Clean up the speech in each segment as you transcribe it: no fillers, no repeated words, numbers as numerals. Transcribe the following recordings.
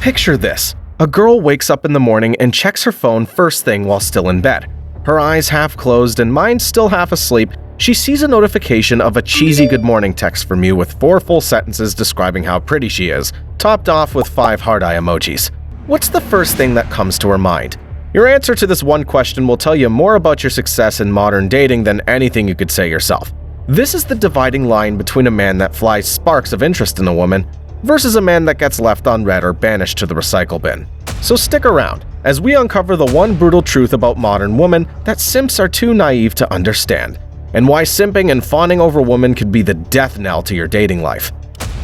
Picture this. A girl wakes up in the morning and checks her phone first thing while still in bed. Her eyes half closed and mind still half asleep, she sees a notification of a cheesy good morning text from you with 4 full sentences describing how pretty she is, topped off with 5 hearteye emojis. What's the first thing that comes to her mind? Your answer to this one question will tell you more about your success in modern dating than anything you could say yourself. This is the dividing line between a man that flies sparks of interest in a woman versus a man that gets left unread or banished to the recycle bin. So stick around as we uncover the one brutal truth about modern women that simps are too naive to understand, and why simping and fawning over women could be the death knell to your dating life.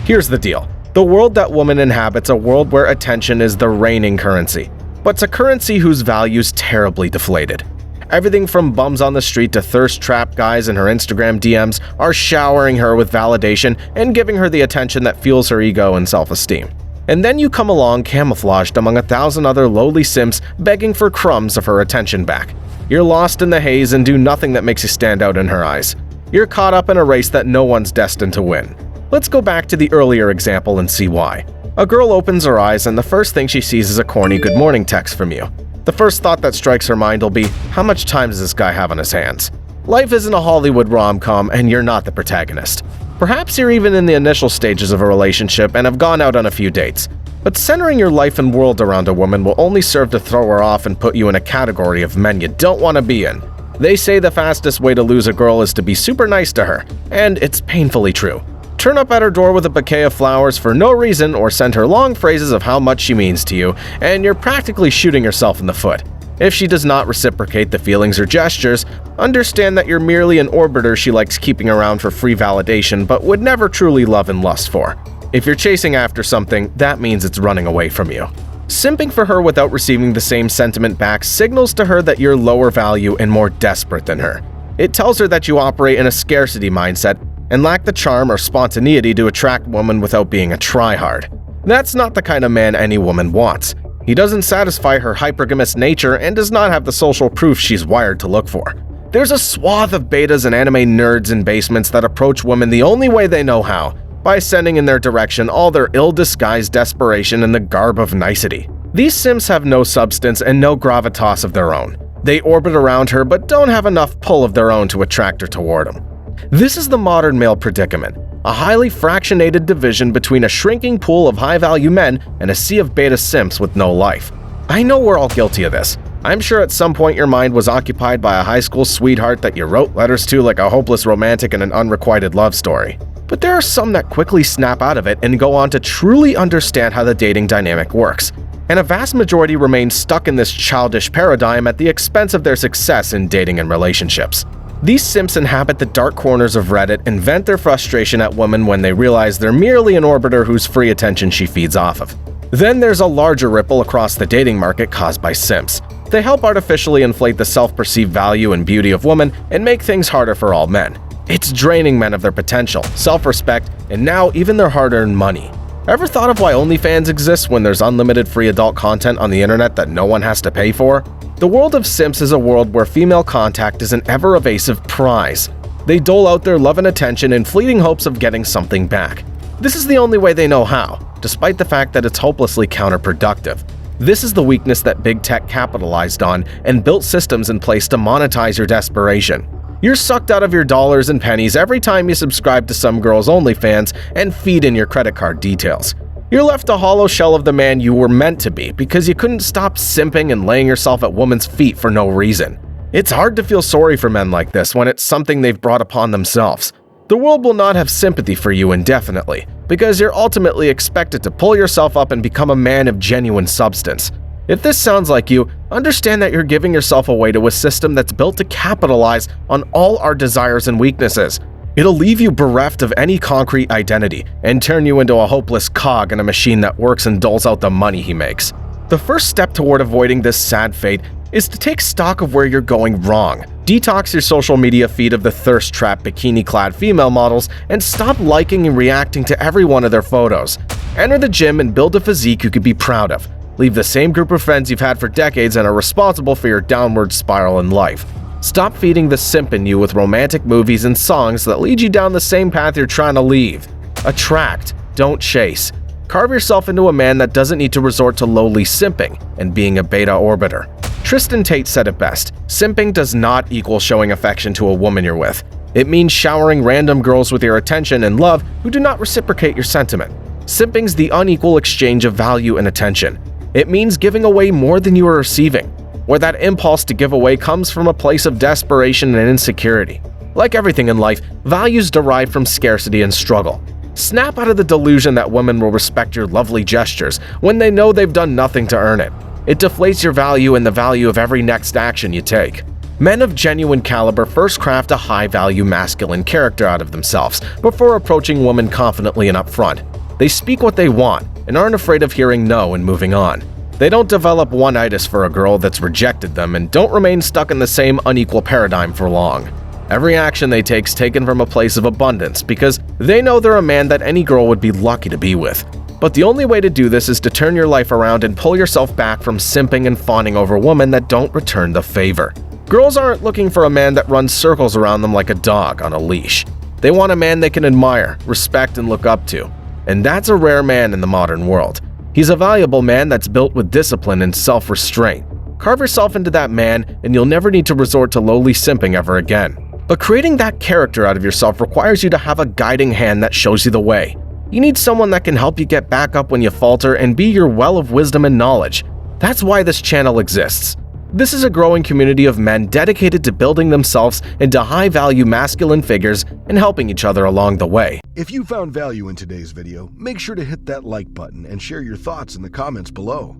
Here's the deal. The world that woman inhabits a world where attention is the reigning currency, but it's a currency whose value's terribly deflated. Everything from bums on the street to thirst-trapped guys in her Instagram DMs are showering her with validation and giving her the attention that fuels her ego and self-esteem. And then you come along camouflaged among 1,000 other lowly simps begging for crumbs of her attention back. You're lost in the haze and do nothing that makes you stand out in her eyes. You're caught up in a race that no one's destined to win. Let's go back to the earlier example and see why. A girl opens her eyes and the first thing she sees is a corny good morning text from you. The first thought that strikes her mind will be, how much time does this guy have on his hands? Life isn't a Hollywood rom-com and you're not the protagonist. Perhaps you're even in the initial stages of a relationship and have gone out on a few dates. But centering your life and world around a woman will only serve to throw her off and put you in a category of men you don't want to be in. They say the fastest way to lose a girl is to be super nice to her, and it's painfully true. Turn up at her door with a bouquet of flowers for no reason or send her long phrases of how much she means to you, and you're practically shooting yourself in the foot. If she does not reciprocate the feelings or gestures, understand that you're merely an orbiter she likes keeping around for free validation but would never truly love and lust for. If you're chasing after something, that means it's running away from you. Simping for her without receiving the same sentiment back signals to her that you're lower value and more desperate than her. It tells her that you operate in a scarcity mindset and lack the charm or spontaneity to attract women without being a tryhard. That's not the kind of man any woman wants. He doesn't satisfy her hypergamous nature and does not have the social proof she's wired to look for. There's a swath of betas and anime nerds in basements that approach women the only way they know how, by sending in their direction all their ill-disguised desperation in the garb of nicety. These simps have no substance and no gravitas of their own. They orbit around her but don't have enough pull of their own to attract her toward them. This is the modern male predicament, a highly fractionated division between a shrinking pool of high-value men and a sea of beta simps with no life. I know we're all guilty of this. I'm sure at some point your mind was occupied by a high school sweetheart that you wrote letters to like a hopeless romantic in an unrequited love story. But there are some that quickly snap out of it and go on to truly understand how the dating dynamic works. And a vast majority remain stuck in this childish paradigm at the expense of their success in dating and relationships. These simps inhabit the dark corners of Reddit and vent their frustration at women when they realize they're merely an orbiter whose free attention she feeds off of. Then there's a larger ripple across the dating market caused by simps. They help artificially inflate the self-perceived value and beauty of women and make things harder for all men. It's draining men of their potential, self-respect, and now even their hard-earned money. Ever thought of why OnlyFans exists when there's unlimited free adult content on the internet that no one has to pay for? The world of simps is a world where female contact is an ever-evasive prize. They dole out their love and attention in fleeting hopes of getting something back. This is the only way they know how, despite the fact that it's hopelessly counterproductive. This is the weakness that big tech capitalized on and built systems in place to monetize your desperation. You're sucked out of your dollars and pennies every time you subscribe to some girl's OnlyFans and feed in your credit card details. You're left a hollow shell of the man you were meant to be because you couldn't stop simping and laying yourself at women's feet for no reason. It's hard to feel sorry for men like this when it's something they've brought upon themselves. The world will not have sympathy for you indefinitely because you're ultimately expected to pull yourself up and become a man of genuine substance. If this sounds like you, understand that you're giving yourself away to a system that's built to capitalize on all our desires and weaknesses. It'll leave you bereft of any concrete identity and turn you into a hopeless cog in a machine that works and doles out the money he makes. The first step toward avoiding this sad fate is to take stock of where you're going wrong. Detox your social media feed of the thirst-trapped bikini-clad female models and stop liking and reacting to every one of their photos. Enter the gym and build a physique you could be proud of. Leave the same group of friends you've had for decades and are responsible for your downward spiral in life. Stop feeding the simp in you with romantic movies and songs that lead you down the same path you're trying to leave. Attract, don't chase. Carve yourself into a man that doesn't need to resort to lowly simping and being a beta orbiter. Tristan Tate said it best: simping does not equal showing affection to a woman you're with. It means showering random girls with your attention and love who do not reciprocate your sentiment. Simping's the unequal exchange of value and attention. It means giving away more than you are receiving, where that impulse to give away comes from a place of desperation and insecurity. Like everything in life, values derive from scarcity and struggle. Snap out of the delusion that women will respect your lovely gestures when they know they've done nothing to earn it. It deflates your value and the value of every next action you take. Men of genuine caliber first craft a high-value masculine character out of themselves before approaching women confidently and upfront. They speak what they want and aren't afraid of hearing no and moving on. They don't develop one-itis for a girl that's rejected them and don't remain stuck in the same unequal paradigm for long. Every action they take's taken from a place of abundance because they know they're a man that any girl would be lucky to be with. But the only way to do this is to turn your life around and pull yourself back from simping and fawning over women that don't return the favor. Girls aren't looking for a man that runs circles around them like a dog on a leash. They want a man they can admire, respect, and look up to. And that's a rare man in the modern world. He's a valuable man that's built with discipline and self-restraint. Carve yourself into that man and you'll never need to resort to lowly simping ever again. But creating that character out of yourself requires you to have a guiding hand that shows you the way. You need someone that can help you get back up when you falter and be your well of wisdom and knowledge. That's why this channel exists. This is a growing community of men dedicated to building themselves into high-value masculine figures and helping each other along the way. If you found value in today's video, make sure to hit that like button and share your thoughts in the comments below.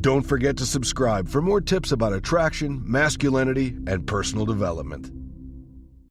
Don't forget to subscribe for more tips about attraction, masculinity, and personal development.